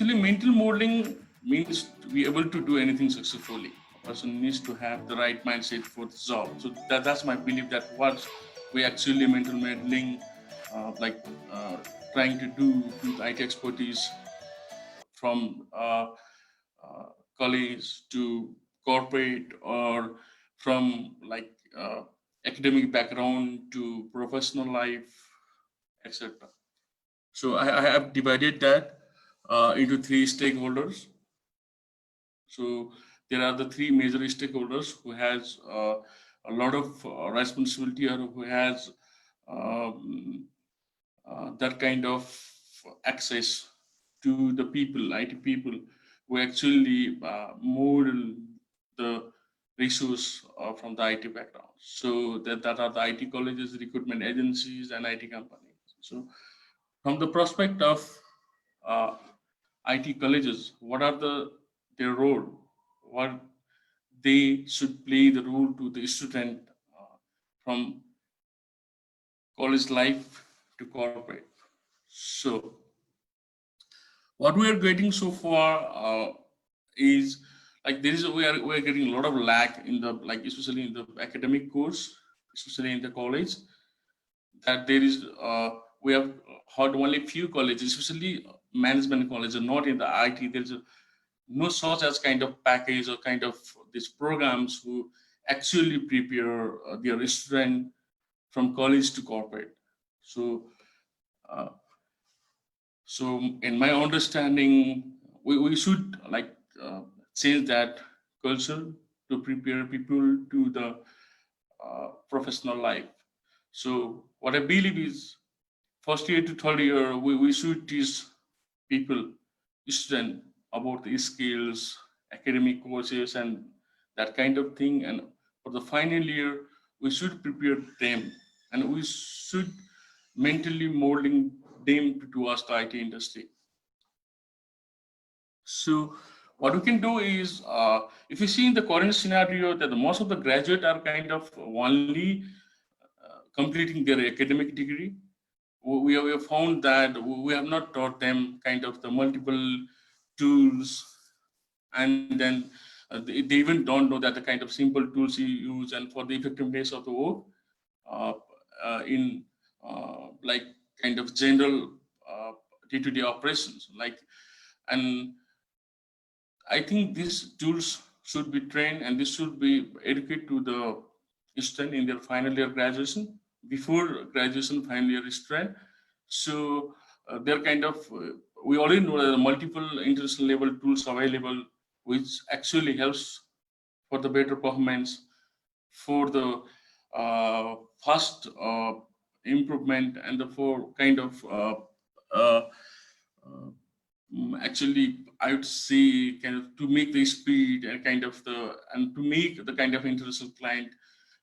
Actually, mental modeling means to be able to do anything successfully. A person needs to have the right mindset for the job. So that's my belief that what we actually mental modeling, like trying to do with IT expertise from uh, college to corporate, or from like academic background to professional life, etc. So I have divided that into three stakeholders. So there are the three major stakeholders who has a lot of responsibility, or who has um, that kind of access to the people, IT people, who actually model the resource from the IT background. So that are the IT colleges, recruitment agencies, and IT companies. So from the prospect of uh, IT colleges, what are their role? What they should play the role to the student from college life to corporate. So what we are getting so far is like we are getting a lot of lack in the, like especially in the academic course, especially in the college, that there is we have heard only few colleges, especially management colleges, not in the IT. There's no such as kind of package or kind of these programs who actually prepare their student from college to corporate. So uh, so in my understanding, we should like change that culture to prepare people to the professional life. So what I believe is, first year to third year, we should teach people, students, about the skills, academic courses, and that kind of thing. And for the final year, we should prepare them, and we should mentally molding them towards the IT industry. So what we can do is, if you see in the current scenario, that the most of the graduate are kind of only completing their academic degree. We have found that we have not taught them kind of the multiple tools, and then they even don't know that the kind of simple tools you use and for the effectiveness of the work uh, in like kind of general day-to-day operations. Like, and I think these tools should be trained, and this should be educated to the student in their final year graduation, before graduation final year is trained. So they're kind of we already know that the multiple international level tools available, which actually helps for the better performance, for the fast improvement, and the for kind of uh, uh, actually I would say kind of to make the speed and kind of the, and to make the kind of international client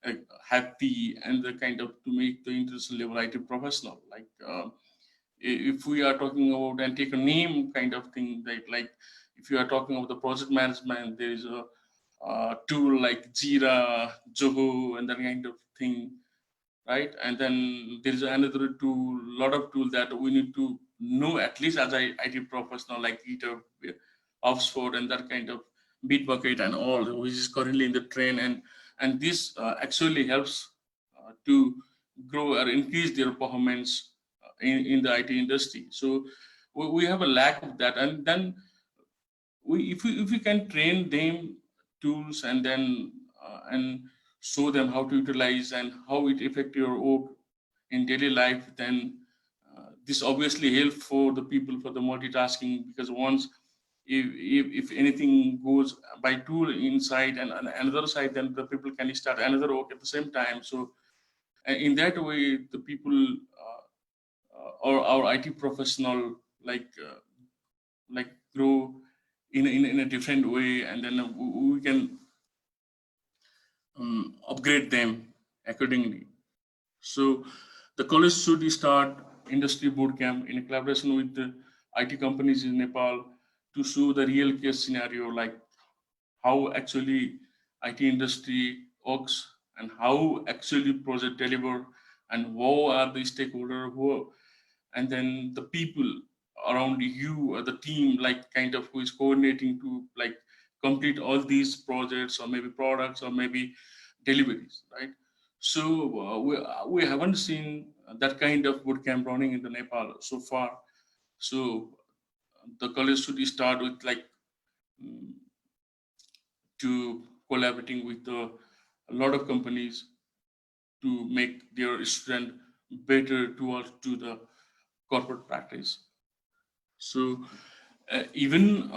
uh, happy, and the kind of to make the international level IT professional. Like if we are talking about and take a name kind of thing, like if you are talking about the project management, there is a tool like Jira, Zoho, and that kind of thing, right? And then there is another tool, lot of tools that we need to know at least as a IT professional, like GitHub, Oxford, and that kind of Bitbucket and all, which is currently in the trend, and this actually helps to grow or increase their performance in the IT industry. So we have a lack of that, and then if we can train them tools, and then and show them how to utilize and how it affect your work in daily life, then this obviously help for the people for the multitasking, because once if anything goes by tool inside and another side, then the people can start another work at the same time. So in that way, the people or our IT professional like grow in a different way, and then we can upgrade them accordingly. So the college should start industry bootcamp in collaboration with the IT companies in Nepal to show the real case scenario, like how actually IT industry works, and how actually project deliver, and who are the stakeholder, who, and then the people around you, the team, like kind of who is coordinating to like complete all these projects or maybe products or maybe deliveries, right? So we haven't seen that kind of boot camp running in the Nepal so far. So the college should start with like mm, to collaborating with a lot of companies to make their student better towards to the corporate practice. So even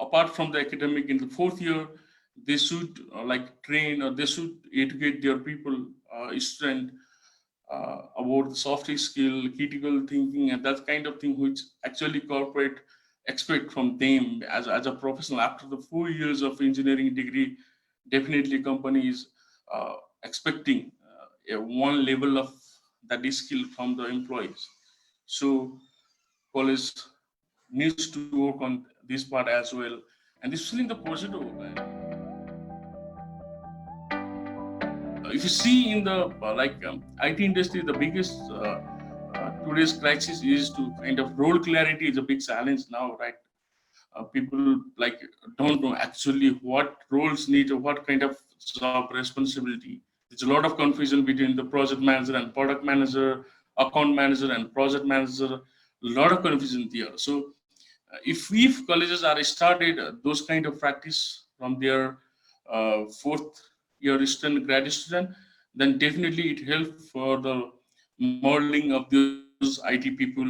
apart from the academic, in the fourth year, they should like train or they should educate their people, student, about the soft skill, critical thinking, and that kind of thing, which actually corporate expect from them as a professional. After the 4 years of engineering degree, definitely companies expecting a one level of that skill from the employees. So college needs to work on this part as well, and this is in the positive. If you see in the IT industry, the biggest today's crisis is to kind of role clarity is a big challenge now, right? People like don't know actually what roles need or what kind of job responsibility. There's a lot of confusion between the project manager and product manager, account manager and project manager. A lot of confusion there. So if colleges are started those kind of practice from their fourth year student, grad student, then definitely it helps for the modeling of those IT people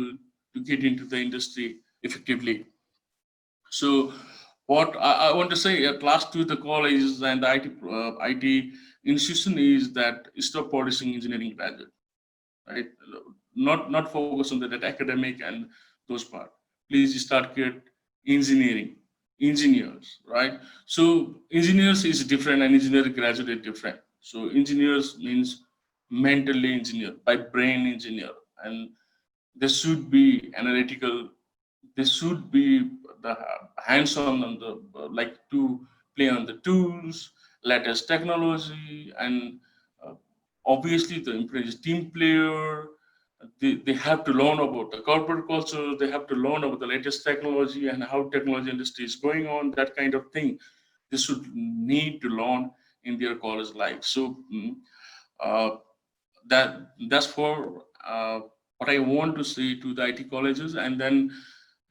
to get into the industry effectively. So what I want to say, class to the colleges and the IT institution is that stop producing engineering graduate, right? Not focus on that academic and those part. Please start get engineering engineers, right? So engineers is different and engineering graduate is different. So engineers means mentally engineer by brain engineer, and they should be analytical. They should be the hands-on the like to play on the tools, latest technology, and uh, obviously the employees team player. They have to learn about the corporate culture. They have to learn about the latest technology and how technology industry is going on. That kind of thing. They should need to learn in their college life. So uh, that's for what I want to say to the IT colleges, and then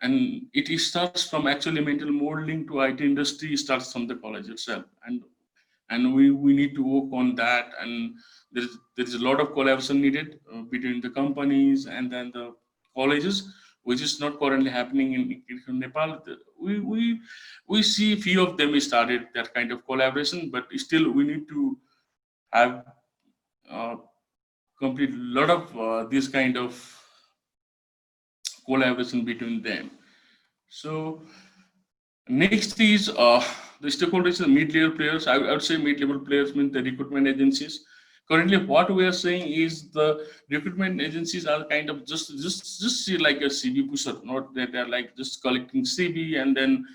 and it starts from actually mental modeling to IT industry starts from the college itself, and we need to work on that, and there is a lot of collaboration needed between the companies and then the colleges, which is not currently happening in Nepal. We see few of them started that kind of collaboration, but still we need to have uh, complete lot of this kind of collaboration between them. So next is the stakeholders, the mid-level players. I would say mid-level players mean the recruitment agencies. Currently, what we are saying is the recruitment agencies are kind of just see like a CV pusher, not that they're like just collecting CV and then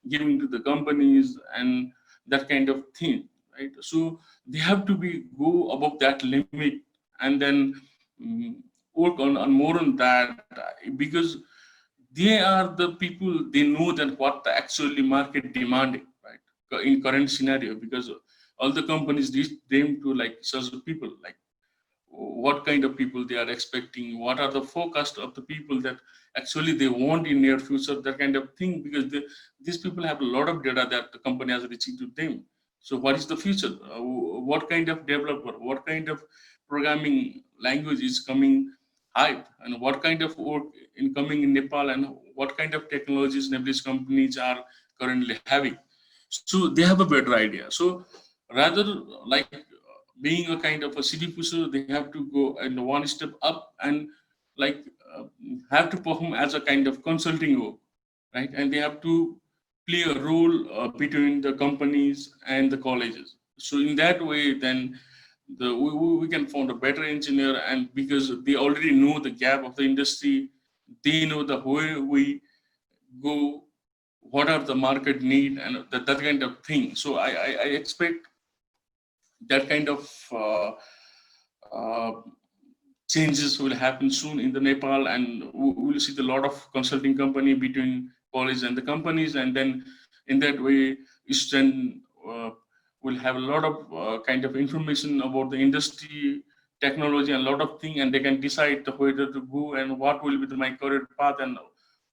giving to the companies and that kind of thing, right? So they have to be go above that limit and then mm, work on more on that because they are the people, they know that what the actually market demanding, right? In current scenario, because all the companies reach them to like such people, like what kind of people they are expecting, what are the forecast of the people that actually they want in near future, that kind of thing, because these people have a lot of data that the company has reaching to them. So what is the future? What kind of developer, what kind of programming language is coming hype, and what kind of work in coming in Nepal, and what kind of technologies Nepalese companies are currently having. So they have a better idea. So rather like being a kind of a city pusher, they have to go and one step up and like uh, have to perform as a kind of consulting work, right? And they have to play a role between the companies and the colleges. So in that way, then we can find a better engineer, and because they already know the gap of the industry, they know the way we go, what are the market need, and that kind of thing. So I expect that kind of uh, changes will happen soon in the Nepal, and we will see the lot of consulting company between college and the companies, and then in that way student will have a lot of kind of information about the industry, technology, and a lot of things, and they can decide whether to go and what will be my career path and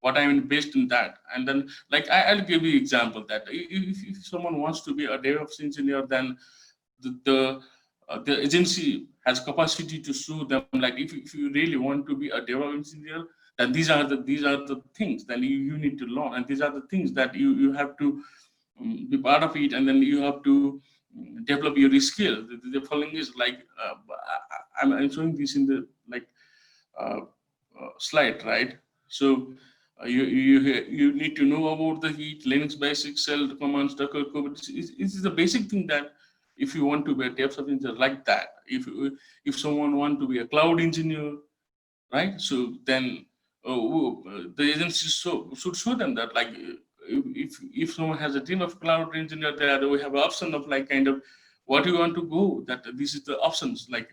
what I'm based in that. And then, like, I'll give you example that if someone wants to be a DevOps engineer, then the agency has capacity to show them, like, if you really want to be a DevOps engineer, then these are the things that you need to learn, and these are the things that you have to be part of it, and then you have to develop your skill. The following is like I'm showing this in the like uh, slide, right? So you need to know about the heat, Linux basics, shell commands, Docker, Kubernetes. It's the basic thing that if you want to be a DevOps engineer like that, if someone want to be a cloud engineer, right? So then the agency should show them that, like, if someone has a team of cloud engineer there, we have an option of like kind of what you want to go. That this is the options. Like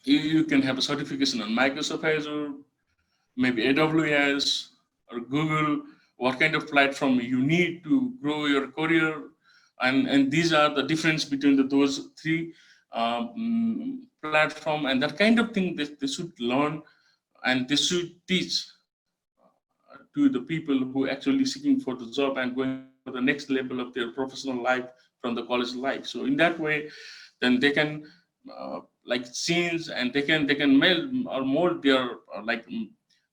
you can have a certification on Microsoft Azure, maybe AWS or Google, what kind of platform you need to grow your career. And these are the difference between those three platform, and that kind of thing they should learn, and they should teach to the people who actually seeking for the job and going for the next level of their professional life from the college life. So in that way, then they can like change, and they can meld or mold their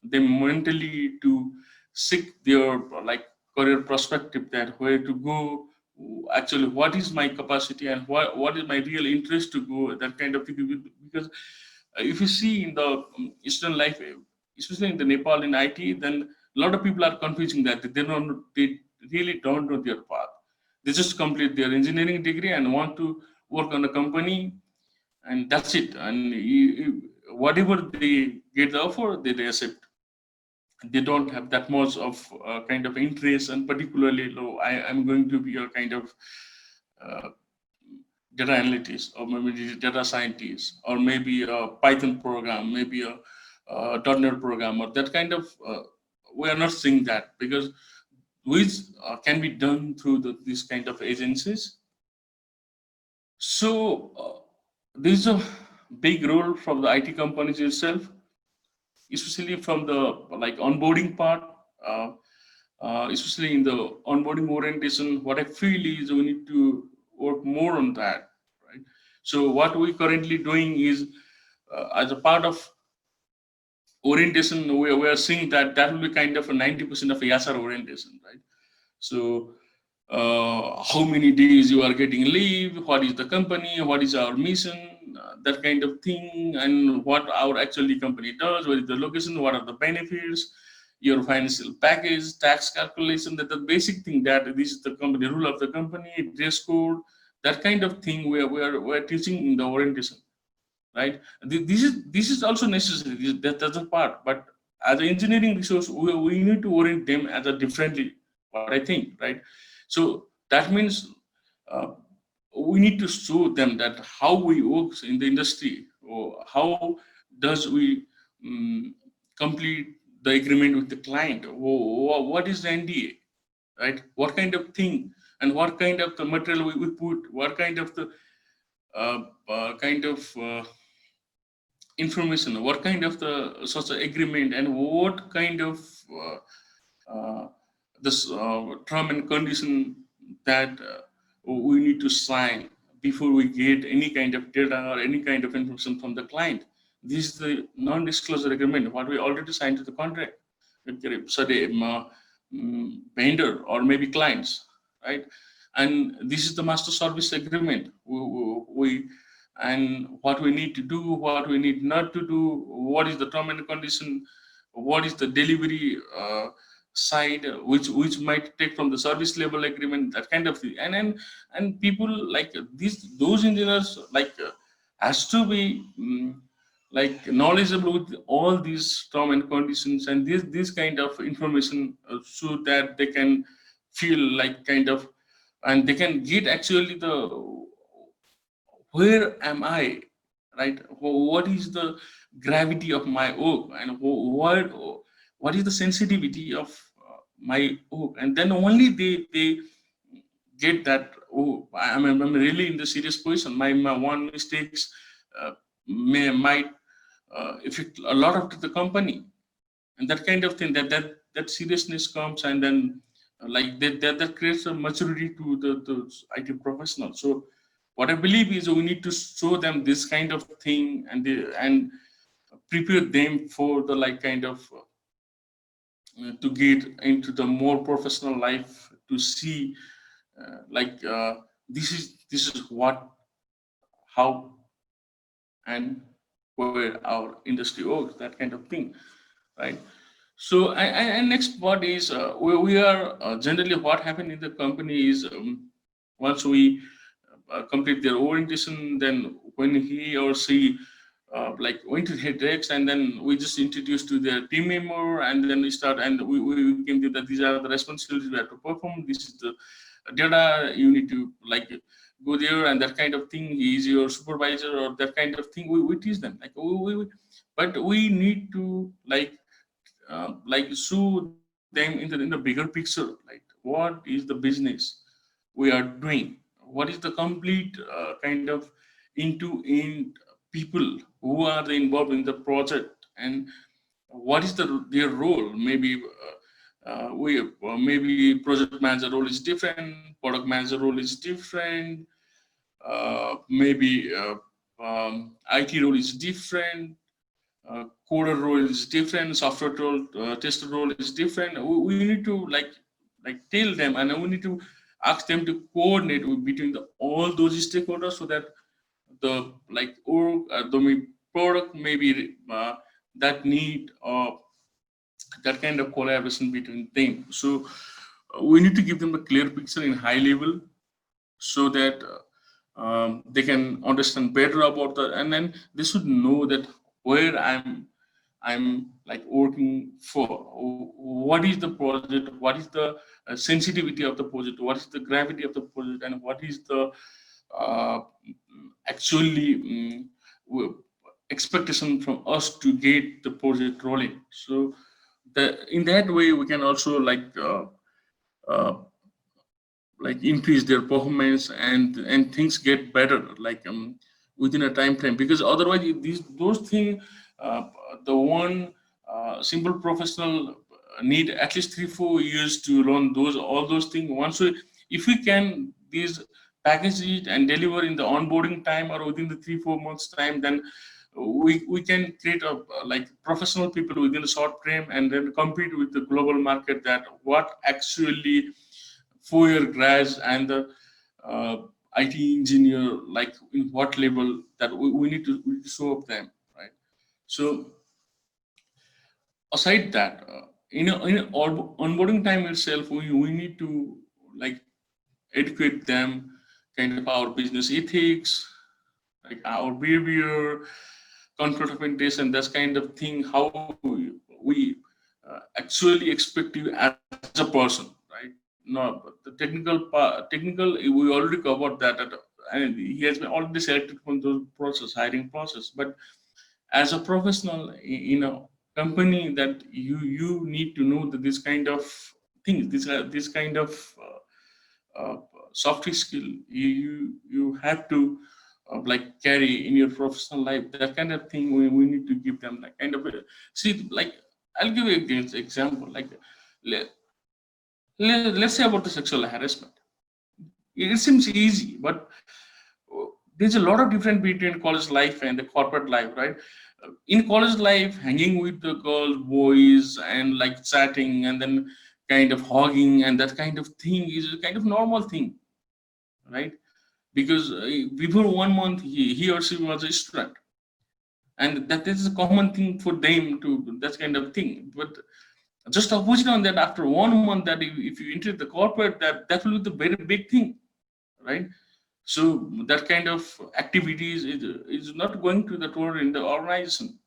them mentally to seek their like career perspective, that where to go, actually what is my capacity and what is my real interest to go, that kind of thing. Because if you see in the Eastern life, especially in the Nepal in IT, then a lot of people are confusing that they really don't know their path. They just complete their engineering degree and want to work on a company, and that's it. And whatever they get the offer, they accept. They don't have that much of kind of interest, and particularly low. I'm going to be a kind of uh, data analytics, or maybe data scientist, or maybe a Python program, maybe a .NET program, or that kind of. We are not seeing that, because which can be done through these kind of agencies. So there is a big role from the IT companies itself, especially from the like onboarding part. Uh, Especially in the onboarding orientation, what I feel is we need to work more on that, right? So what we currently doing is, as a part of orientation, we are seeing that will be kind of a 90% of ESR orientation, right? So how many days you are getting leave, what is the company, what is our mission, that kind of thing, and what our actually company does, what is the location, what are the benefits, your financial package, tax calculation, that the basic thing, that this is the company rule of the company, dress code, that kind of thing we are teaching in the orientation, right? This is also necessary. That's a part, but as an engineering resource, we need to orient them as a differently. What I think, right? So that means uh, we need to show them that how we work in the industry, or how does we complete the agreement with the client, or what is the NDA, right? What kind of thing, and what kind of the material we put, what kind of the information, what kind of the such agreement, and what kind of this term and condition that we need to sign before we get any kind of data or any kind of information from the client. This is the non-disclosure agreement, what we already signed to the contract with the vendor or maybe clients, right? And this is the master service agreement. And what we need to do, what we need not to do, what is the term and condition, what is the delivery side, which might take from the service level agreement, that kind of thing. And people like those engineers has to be like knowledgeable with all these term and conditions, and this kind of information, so that they can feel like kind of, and they can get actually the where am I, right? What is the gravity of my work, and what is the sensitivity of my work, and then only they get that, oh, I'm really in the serious position. My one mistakes might affect a lot of the company, and that kind of thing, that seriousness comes, and then that creates a maturity to the IT professional. So what I believe is we need to show them this kind of thing, and prepare them for the like kind of to get into the more professional life, to see this is what, how, and where our industry works, that kind of thing, right? So and next part is we are generally what happened in the company is, once we complete their orientation, then when he or she went to head decks, and then we just introduced to their team member, and then we start, and we came to that these are the responsibilities we have to perform. This is the data you need to go there, and that kind of thing. He is your supervisor, or that kind of thing. We teach them, but we need to show them in the bigger picture, like what is the business we are doing, what is the complete kind of into in people who are involved in the project, and what is their role. Maybe we maybe project manager role is different, product manager role is different, maybe IT role is different, coder role is different, software role, tester role is different. We need to tell them, and we need to ask them to coordinate between all those stakeholders, so that the or the product maybe that need that kind of collaboration between them. So we need to give them a clear picture in high level, so that they can understand better about that, and then they should know that where I'm working for, what is the project, what is the sensitivity of the project, what is the gravity of the project, and what is the uh, actually expectation from us to get the project rolling. So in that way we can also uh, increase their performance, and things get better within a time frame, because otherwise these those things, uh, the one simple professional need at least 3-4 years to learn those all those things. Once we, if we can these package it and deliver in the onboarding time, or within the 3-4 months time, then we can create a professional people within a short frame, and then compete with the global market, that what actually 4-year grads and the uh, IT engineer, in what level that we need to show up them, right? So aside that, onboarding time itself, we need to like educate them kind of our business ethics, like our behavior, conflict of interest, and that kind of thing. How we actually expect you as a person, right? No, but the technical part, technical we already covered that, and he has been already selected from the process, hiring process. But as a professional in a company, that you need to know that this kind of things, this kind of soft skill you have to carry in your professional life. That kind of thing we need to give them that kind of see, I'll give you an example. Let, let's say about the sexual harassment. It seems easy, but there's a lot of difference between college life and the corporate life, right? In college life, hanging with the girls, boys, and chatting, and then kind of hugging, and that kind of thing is a kind of normal thing, right? Because before 1 month, he or she was a student, and that is a common thing for them to that kind of thing. But just opposite on that, after 1 month, that if you enter the corporate, that will be the very big thing, right? So that kind of activities is not going to the tour in the organization,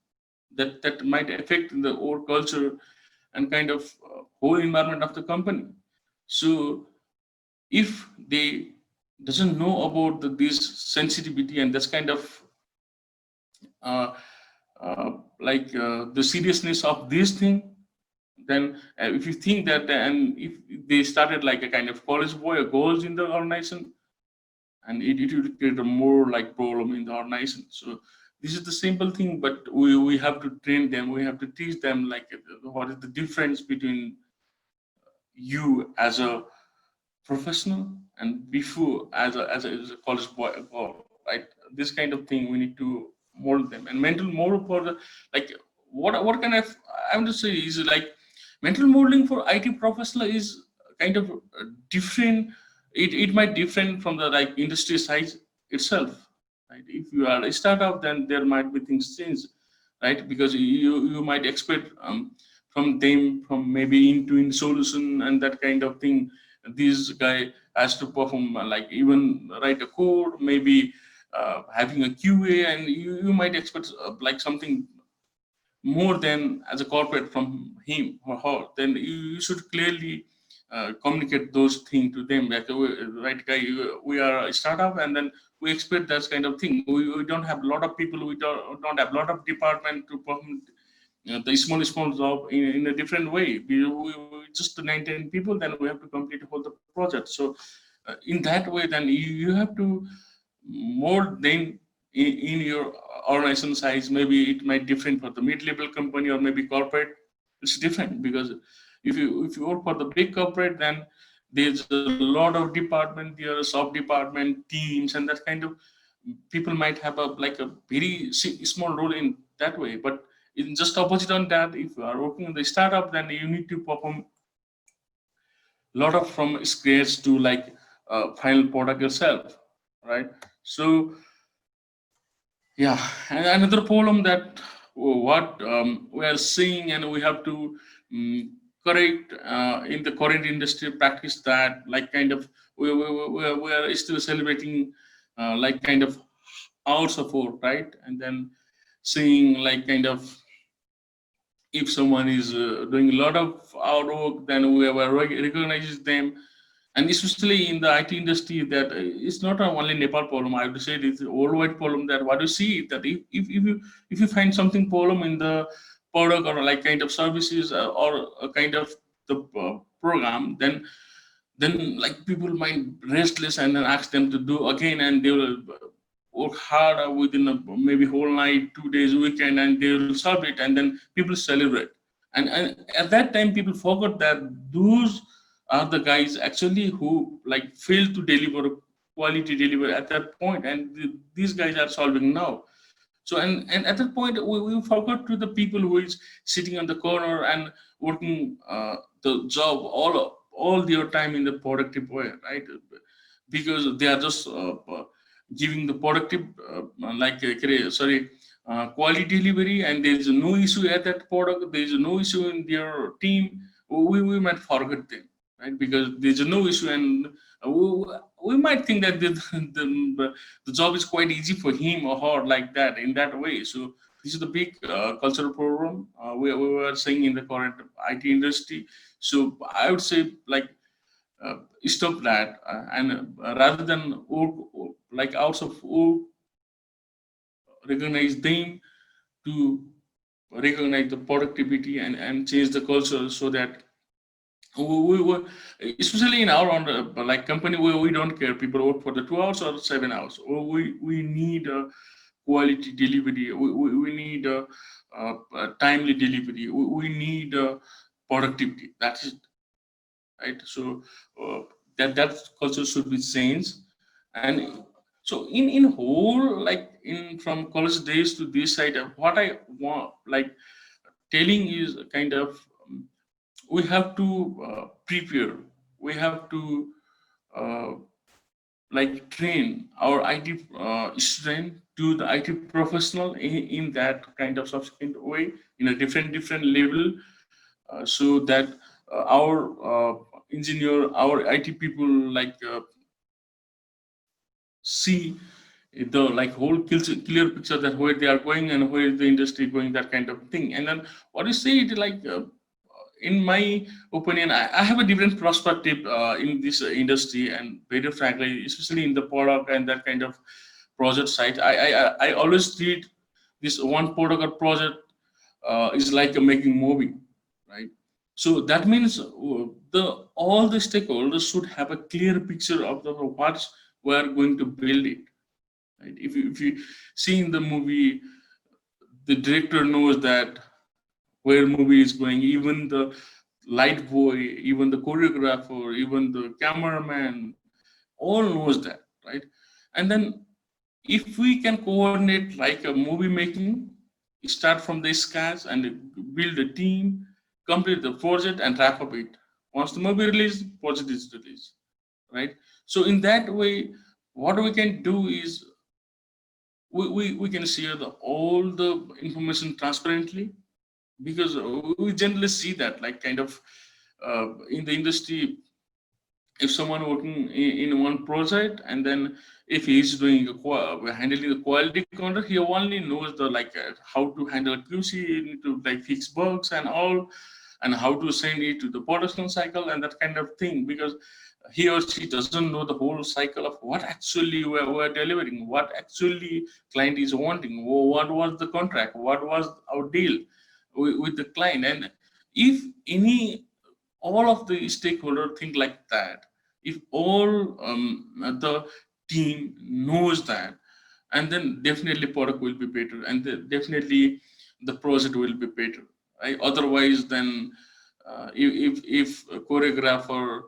that might affect the whole culture and kind of whole environment of the company. So if they doesn't know about this sensitivity and this kind of the seriousness of this thing, then if you think that, and if they started like a kind of college boy or girls in the organization, and it will create a more like problem in the organization. So this is the simple thing, but we have to train them, we have to teach them like what is the difference between you as a professional and before as a college boy or girl, right? This kind of thing we need to mold them. And mental mold for the, like, what kind of, I want to say is like mental molding for IT professional is kind of different. It might different from the like industry size itself, right? If you are a startup, then there might be things change, right? Because you might expect from them from maybe into in solution and that kind of thing. This guy has to perform like even write a code, maybe having a QA, and you might expect like something more than as a corporate from him or her. Then you should clearly communicate those things to them. Like, right, guy, we are a startup, and then we expect that kind of thing. We don't have a lot of people. We don't have a lot of department to perform the small job in a different way. We just 19 people, then we have to complete whole the project. So in that way, then you have to more than in your organization size. Maybe it might different for the mid-level company or maybe corporate. It's different because if you work for the big corporate, then there's a lot of department, there are sub department teams, and that kind of people might have a like a very small role in that way. But in just opposite on that, if you are working in the startup, then you need to perform a lot of from scratch to like final product yourself, right? So yeah, and another problem that what we are seeing, and we have to correct in the current industry practice, that like kind of we are still celebrating like kind of hours of work, right? And then seeing like kind of if someone is doing a lot of our work, then we have recognizes them. And especially in the IT industry, that it's not a only Nepal problem. I would say it's a worldwide problem. That what you see that if you find something problem in the product or like kind of services or a kind of the program, then like people might restless and then ask them to do again, and they will work hard within maybe whole night, 2 days, weekend, and they will solve it, and then people celebrate. And at that time, people forgot that those are the guys actually who like failed to deliver quality delivery at that point, and these guys are solving now. So and at that point, we forgot to the people who is sitting on the corner and working the job all their time in the productive way, right? Because they are just giving the productive quality delivery, and there is no issue at that product. There is no issue in their team. We might forget them, right? Because there is no issue, and we might think that the job is quite easy for him or her, like that, in that way. So this is the big cultural problem we were seeing in the current IT industry. So I would say like stop that, and rather than like out of recognize them, to recognize the productivity and change the culture, so that especially in our own like company, we don't care people work for the 2 hours or 7 hours. We need a quality delivery. We need a timely delivery. We need productivity. That's it, right? So uh, that culture should be changed. And so in whole, like in from college days to this side, what I want like telling is kind of we have to prepare, we have to uh, like train our IT student to the IT professional in that kind of subsequent way, in a different level, so that our engineer, our IT people like see the like whole clear picture that where they are going and where is the industry going, that kind of thing. And then what you say it like in my opinion, I have a different perspective in this industry, and very frankly, especially in the product and that kind of project side, I always treat this one product or project is like a making movie, right? So that means the all the stakeholders should have a clear picture of the what we are going to build it. Right? If you see in the movie, the director knows that where movie is going, even the light boy, even the choreographer, even the cameraman, all knows that, right? And then if we can coordinate like a movie making, start from the scratch and build a team, complete the project and wrap up it. Once the movie released, project is released, right? So in that way, what we can do is we can share all the information transparently, because we generally see that like kind of in the industry, if someone working in one project, and then if he's doing handling the quality control, he only knows the like how to handle QC, need to like fix bugs and all, and how to send it to the production cycle and that kind of thing, because he or she doesn't know the whole cycle of what actually we're delivering, what actually client is wanting, what was the contract, what was our deal with the client. And if any all of the stakeholder think like that, if all the team knows that, and then definitely product will be better, and definitely the project will be better, right? Otherwise then if a choreographer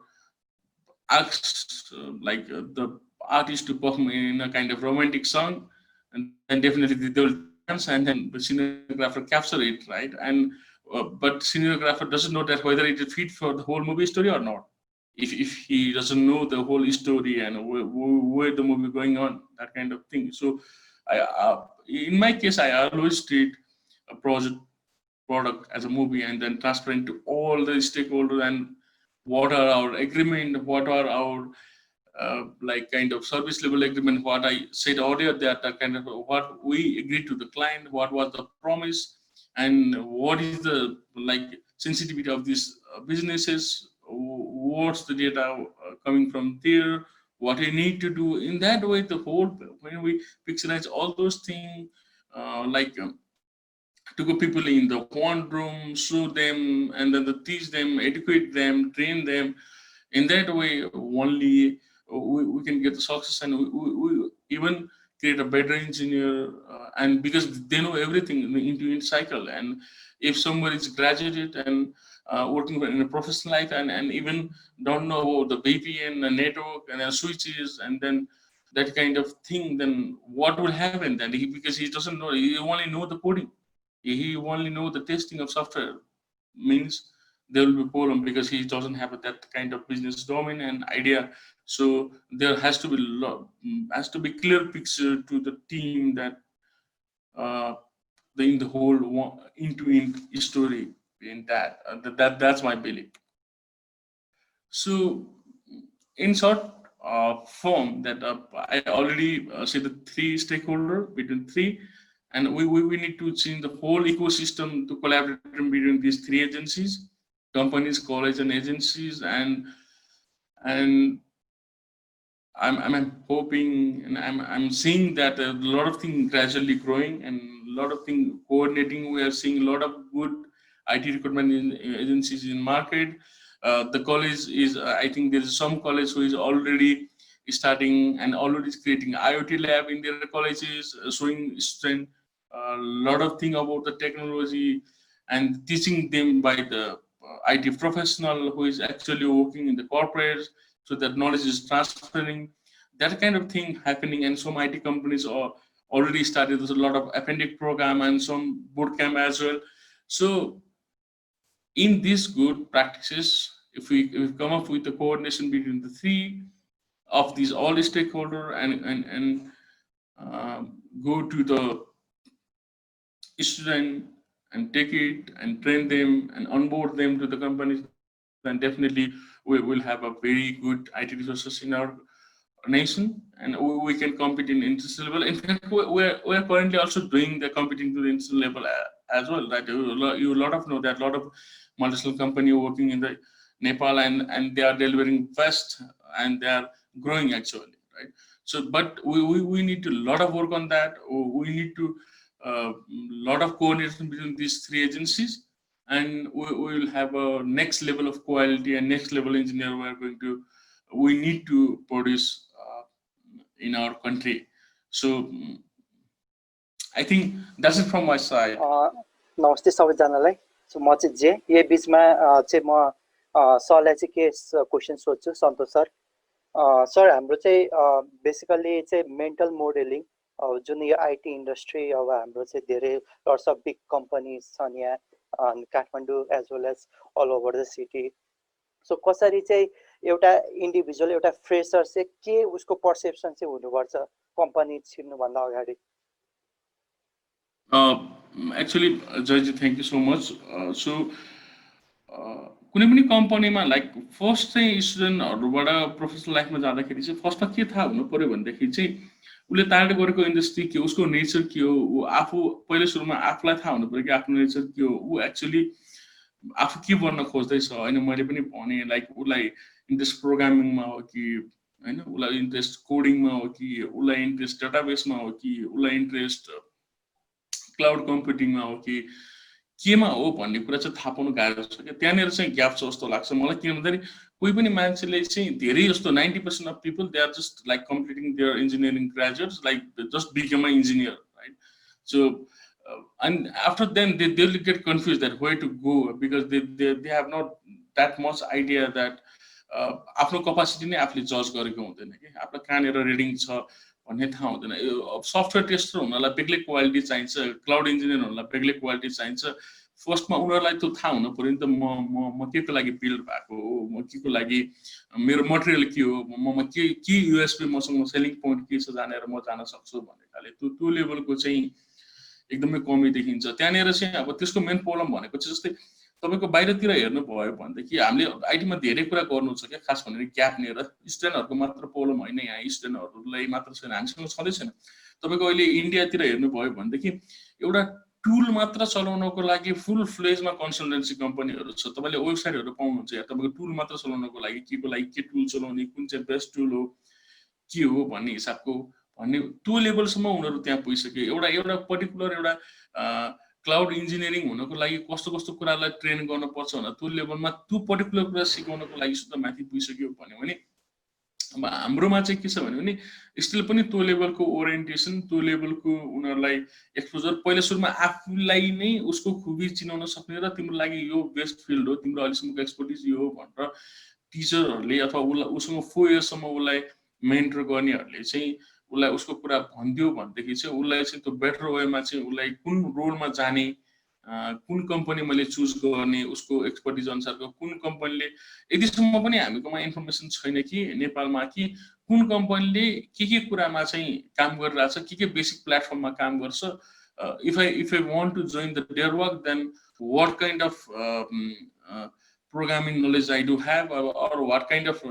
asks the artist to perform in a kind of romantic song, and then definitely they will dance, and then the cinematographer capture it, right? And but cinematographer doesn't know that whether it is fit for the whole movie story or not. If he doesn't know the whole story and where the movie going on, that kind of thing. So I in my case, I always treat a product as a movie, and then transparent to all the stakeholders, and what are our agreement, what are our like kind of service level agreement, what I said earlier, that kind of what we agreed to the client, what was the promise, and what is the like sensitivity of these businesses, what's the data coming from there, what we need to do. In that way, the whole when we pixelize all those things, to go people in the one room, show them, and then to teach them, educate them, train them. In that way, only we can get the success, and we even create a better engineer, and because they know everything in the end-to-end cycle. And if somebody is graduated and working in a professional life, and even don't know about the VPN and network and then switches and then that kind of thing, then what will happen then? Because he doesn't know, he only know the coding, he only know the testing of software, means there will be problem because he doesn't have that kind of business domain and idea. So there has to be clear picture to the team that uh, in the whole end-to-end story in that. That's my belief. So in short form, that I already said the three stakeholder between three, and we need to change the whole ecosystem to collaborate between these three agencies, companies, college, and agencies. And I'm hoping, and I'm seeing that a lot of things gradually growing, and a lot of things coordinating. We are seeing a lot of good IT recruitment agencies in market. The college is, I think there is some college who is already starting and already creating IoT lab in their colleges, showing student a lot of thing about the technology and teaching them by the IT professional who is actually working in the corporates, so that knowledge is transferring. That kind of thing happening, and some IT companies are already started. There's a lot of appendix program and some boot camp as well. So in these good practices, if we come up with the coordination between the three of these all stakeholder, and go to the student and take it and train them and onboard them to the companies, then definitely we will have a very good IT resources in our nation, and we can compete in international level. In fact, we're currently also doing the competing to the international level as well. That you a lot of know that a lot of multinational company working in the Nepal, and they are delivering fast, and they are growing actually, right? So, but we need to lot of work on that. We need to lot of coordination between these 3 agencies, and we will have a next level of quality and next level engineer we need to produce in our country. So I think that's it from my side. नमस्ते सबैजनालाई। सो म चाहिँ जे यही बिचमा चाहिँ म सरलाई चाहिँ के क्वेसन सोध्छु सन्तोष सर। सर हाम्रो चाहिँ बेसिकली चाहिँ mental modelling Jun yo IT industry अब हाम्रो चाहिँ धेरै लट्स अफ बिग कम्पनीज छन् यहाँ Kathmandu as well as all over the city. So कसरी चाहिँ एउटा इन्डिभिजुअल एउटा फ्रेसर चाहिँ के उसको पर्सेप्सन चाहिँ हुनुपर्छ कम्पनी छिर्नुभन्दा अगाडि? Actually जयजी thank you so much. सो कुनै पनि कम्पनीमा लाइक फर्स्ट चाहिँ स्टुडेन्टहरूबाट प्रोफेसनल लाइफमा जाँदाखेरि चाहिँ फर्स्टमा के थाहा हुनु पऱ्यो भनेदेखि चाहिँ उसले टार्गेट गरेको इन्डस्ट्री के हो, उसको नेचर के हो, ऊ आफू पहिले सुरुमा आफूलाई थाहा हुनु पऱ्यो कि आफ्नो नेचर के हो, ऊ एक्चुअली आफू के बन्न खोज्दैछ होइन। मैले पनि भने लाइक उसलाई इन्ट्रेस्ट प्रोग्रामिङमा हो कि होइन, उसलाई इन्ट्रेस्ट कोडिङमा हो कि, उसलाई इन्ट्रेस्ट डेटाबेसमा हो कि, उसलाई इन्ट्रेस्ट क्लाउड कम्प्युटिङमा हो कि केमा हो भन्ने कुरा चाहिँ थाहा पाउनु गाह्रो छ क्या। त्यहाँनिर चाहिँ ग्याप छ जस्तो लाग्छ मलाई। किन भन्दाखेरि कोही पनि मान्छेले चाहिँ धेरै जस्तो 90% of people they are just like completing their engineering graduates like just become a engineer right. So and after then they'll get confused that where to go because they have not that much idea that आफ्नो capacity नै आफूले जज गरेको हुँदैन कि, आफूलाई कहाँनिर reading छ भन्ने थाहा हुँदैन। सफ्टवेयर टेस्टर हुनलाई बेग्लै क्वालिटी चाहिन्छ, क्लाउड इन्जिनियर हुनलाई बेग्लै क्वालिटी चाहिन्छ। फर्स्टमा उनीहरूलाई त्यो थाहा हुनु पऱ्यो नि त, म के को लागि बिल्ड भएको हो, म के को लागि, मेरो मटेरियल के हो, म के युएसपी मसँग सेलिङ पोइन्ट के छ जानेर म जान सक्छु भन्ने खाले त्यो लेभलको चाहिँ एकदमै कमी देखिन्छ। त्यहाँनिर चाहिँ अब त्यसको मेन प्रब्लम भनेको चाहिँ जस्तै तपाईँको बाहिरतिर हेर्नु भयो भनेदेखि हामीले आइटीमा धेरै कुरा गर्नु छ क्या, खास भनेर ग्याप लिएर स्टुडेन्टहरूको मात्र प्रब्लम होइन, यहाँ स्टुडेन्टहरूलाई मात्र छैन, हामीसँग छँदै छैन। तपाईँको अहिले इन्डियातिर हेर्नुभयो भनेदेखि एउटा टुल मात्र चलाउनको लागि फुल फ्लेजमा कन्सल्टेन्सी कम्पनीहरू छ। तपाईँले वेबसाइटहरू पाउनुहुन्छ यहाँ, तपाईँको टुल मात्र चलाउनको लागि के टुल चलाउने, कुन चाहिँ बेस्ट टुल हो, के हो भन्ने हिसाबको भन्ने त्यो लेभलसम्म उनीहरू त्यहाँ पुगिसक्यो। एउटा पर्टिकुलर एउटा क्लाउड इन्जिनियरिङ हुनको लागि कस्तो कस्तो कुरालाई ट्रेन गर्नुपर्छ भनेर त्यो लेभलमा त्यो पर्टिकुलर कुरा सिकाउनको लागि सुद्धा माथि पुगिसक्यो भन्यो भने अब हाम्रोमा चाहिँ के छ भने स्टिल पनि त्यो लेभलको ओरिएन्टेसन, त्यो लेभलको उनीहरूलाई एक्सपोजर पहिला सुरुमा आफूलाई नै उसको खुबी चिनाउन सक्ने र तिम्रो लागि यो बेस्ट फिल्ड हो, तिम्रो अहिलेसम्मको एक्सपर्टिज यो हो भनेर टिचरहरूले अथवा उसँग 4 इयर्ससम्म उसलाई मेन्टर गर्नेहरूले चाहिँ उसलाई उसको कुरा भनिदियो भनेदेखि चाहिँ उसलाई चाहिँ त्यो बेटर वेमा चाहिँ उसलाई कुन रोलमा जाने, कुन कम्पनी मैले चुज गर्ने, उसको एक्सपर्टिज अनुसारको कुन कम्पनीले, यतिसम्म पनि हामीकोमा इन्फर्मेसन छैन कि नेपालमा कि कुन कम्पनीले के कुरामा चाहिँ काम गरिरहेछ, के बेसिक प्लेटफर्ममा काम गर्छ। If I want to join the their work then what kind of programming knowledge I do have or what kind of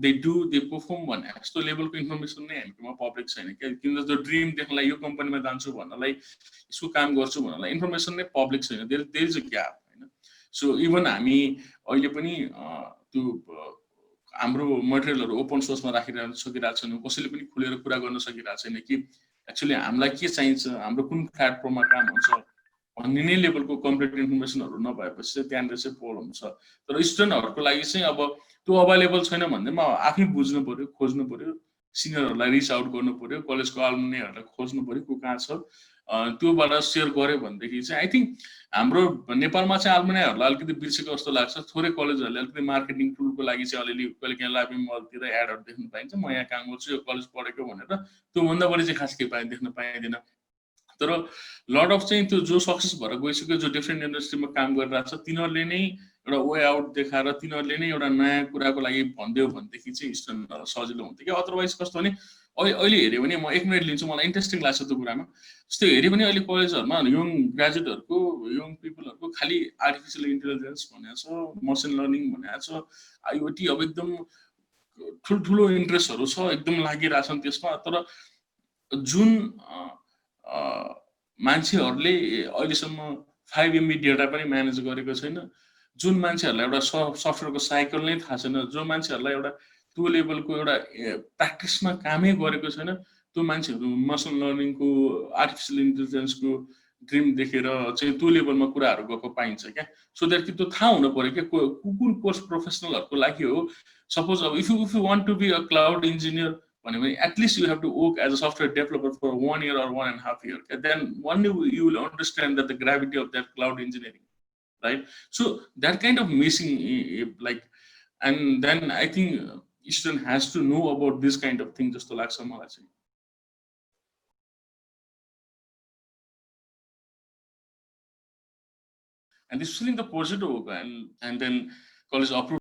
they perform भन्ने यस्तो लेभलको इन्फर्मेसन नै हामीकोमा पब्लिक छैन क्या। किन जो ड्रिम देख्नलाई यो कम्पनीमा जान्छु भन्नलाई, यसको काम गर्छु भन्नलाई इन्फर्मेसन नै पब्लिक छैन, देयर इज अ ग्याप होइन। सो इभन हामी अहिले पनि त्यो हाम्रो मटेरियलहरू ओपन सोर्समा राखिरहन सकिरहेको छैनौँ, कसैले पनि खुलेर कुरा गर्न सकिरहेको छैन कि एक्चुअली हामीलाई के चाहिन्छ, हाम्रो कुन प्लेटफर्ममा काम हुन्छ भन्ने नै लेभलको कम्प्लिट इन्फर्मेसनहरू नभएपछि चाहिँ त्यहाँनिर चाहिँ प्रब्लम छ। तर स्टुडेन्टहरूको लागि चाहिँ अब त्यो अभाइलेबल छैन भन्दैमा आफै बुझ्नु पऱ्यो, खोज्नु पऱ्यो, सिनियरहरूलाई रिच आउट गर्नु पऱ्यो, कलेजको आल्मुनीहरूलाई खोज्नु पऱ्यो को कहाँ छ, त्योबाट सेयर गर्यो भनेदेखि चाहिँ आई थिङ्क हाम्रो नेपालमा चाहिँ आल्मुनीहरूलाई अलिकति बिर्सेको जस्तो लाग्छ। थोरै कलेजहरूले अलिकति मार्केटिङ टुलको लागि चाहिँ अलिअलि कहिले काहीँ लाइभ मलतिर एडहरू देख्न पाइन्छ, म यहाँ काम गर्छु, यो कलेज पढेको भनेर, त्योभन्दा बढी चाहिँ खास केही देख्न पाइँदैन। तर लट अफ चाहिँ त्यो जो सक्सेस भएर गइसक्यो, जो डिफ्रेन्ट इन्डस्ट्रीमा काम गरिरहेको छ, तिनीहरूले नै एउटा वे आउट देखाएर तिनीहरूले नै एउटा नयाँ कुराको लागि भनिदियो भनेदेखि चाहिँ स्टुडेन्टहरूलाई सजिलो हुन्थ्यो कि। अदरवाइज कस्तो भने अहिले हेऱ्यो भने, म 1 मिनट लिन्छु, मलाई इन्ट्रेस्टिङ लाग्छ त्यो कुरामा। जस्तो हेऱ्यो भने अहिले कलेजहरूमा यङ ग्रेजुएटहरूको, यङ पिपलहरूको खालि आर्टिफिसियल इन्टेलिजेन्स भनेको छ, मसिन लर्निङ भनेको छ, आइओटी, अब एकदम ठुल्ठुलो इन्ट्रेस्टहरू छ, एकदम लागिरहेछन् त्यसमा। तर जुन मान्छेहरूले अहिलेसम्म 5 MB डेटा पनि म्यानेज गरेको छैन, जुन मान्छेहरूलाई एउटा सफ्टवेयरको साइकल नै थाहा छैन, जो मान्छेहरूलाई एउटा त्यो लेभलको एउटा प्र्याक्टिसमा कामै गरेको छैन, त्यो मान्छेहरू मसिन लर्निङको आर्टिफिसियल इन्टेलिजेन्सको ड्रिम देखेर चाहिँ त्यो लेभलमा कुराहरू गएको पाइन्छ क्या सो द्याट कि त्यो थाहा हुनु पऱ्यो क्या कुन कोर्स प्रोफेसनलहरूको लागि हो सपोज अब if you want to be a cloud engineer भन्यो भने at least you have to work as a software developer for 1 year or 1.5 years then only you will understand that the gravity of that cloud engineering, right? So that kind of missing like and then I think student has to know about this kind of thing जस्तो लाग्छ मलाई चाहिँ and this filling the project and then college approved